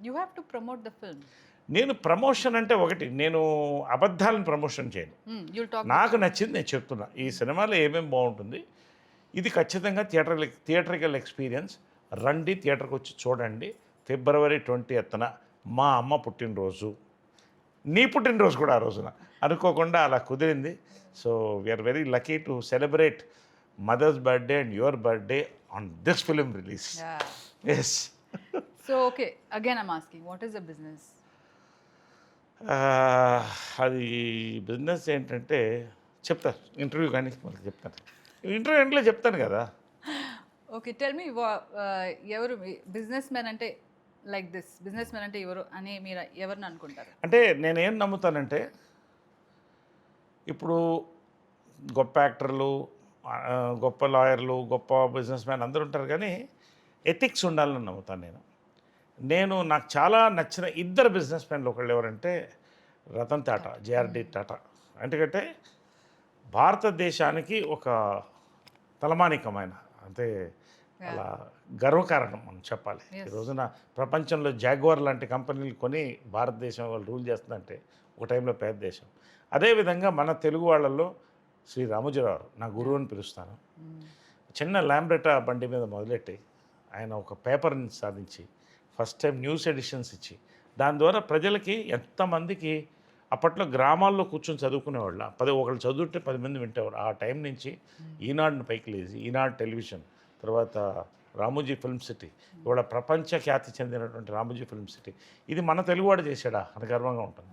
You have to promote the film. నేను promotion అంటే ఒకటి, నేను అబద్ధాలను ప్రమోషన్ చేయను. You'll talk. నాకు నచ్చింది నేను చెప్తున్నా. ఈ సినిమాలో ఏమేమి బాగుంటుంది, ఇది ఖచ్చితంగా థియేట్రికల్ ఎక్స్పీరియన్స్. రండి, థియేటర్కి వచ్చి చూడండి. ఫిబ్రవరి 20న మా అమ్మ పుట్టినరోజు, నీ పుట్టినరోజు కూడా ఆ రోజున అనుకోకుండా అలా కుదిరింది. So we are very lucky to celebrate mother's birthday and your birthday on this film release. Yes. So okay, again I'm asking, what is the business? అది బిజినెస్ ఏంటంటే చెప్తాను ఇంటర్వ్యూ కానీ మనకి చెప్తాను. ఇంటర్వ్యూ ఎంట్లో చెప్తాను కదా. ఓకే, టెల్ మీ, ఎవరు business man అంటే, లైక్ దిస్ బిజినెస్ మ్యాన్ అంటే ఎవరు అని మీరు ఎవరిని అనుకుంటారు? అంటే నేనేం నమ్ముతానంటే, ఇప్పుడు గొప్ప యాక్టర్లు, గొప్ప లాయర్లు, గొప్ప బిజినెస్ మ్యాన్ అందరూ ఉంటారు, కానీ ఎథిక్స్ ఉండాలని నమ్ముతాను నాకు చాలా నచ్చిన ఇద్దరు బిజినెస్ మ్యాన్లు ఒకళ్ళు ఎవరంటే రతన్ టాటా, జేఆర్డి టాటా. ఎందుకంటే భారతదేశానికి ఒక తలమానికమైన, అంటే అలా గర్వకారణం మనం చెప్పాలి. ఈ రోజున ప్రపంచంలో జాగ్వార్ లాంటి కంపెనీలు కొని భారతదేశం వాళ్ళు రూల్ చేస్తుందంటే ఒక టైంలో పేద దేశం. అదేవిధంగా మన తెలుగు వాళ్ళల్లో శ్రీ రామోజీరావు నా గురువు అని పిలుస్తాను. చిన్న ల్యాంబ్రెటా బండి మీద మొదలెట్టి ఆయన ఒక పేపర్ని సాధించి ఫస్ట్ టైం న్యూస్ ఎడిషన్స్ ఇచ్చి, దాని ద్వారా ప్రజలకి ఎంతమందికి అప్పట్లో గ్రామాల్లో కూర్చొని చదువుకునేవాళ్ళ, ఒకళ్ళు చదువుంటే 10 మంది వింటేవారు. ఆ టైం నుంచి ఈనాడుని పైకి లేచి, ఈనాడు టెలివిజన్, తర్వాత రామోజీ ఫిల్మ్ సిటీ, ఇవాళ ప్రపంచ ఖ్యాతి చెందినటువంటి రామోజీ ఫిల్మ్ సిటీ, ఇది మన తెలుగువాడు చేశాడా అని గర్వంగా ఉంటుంది.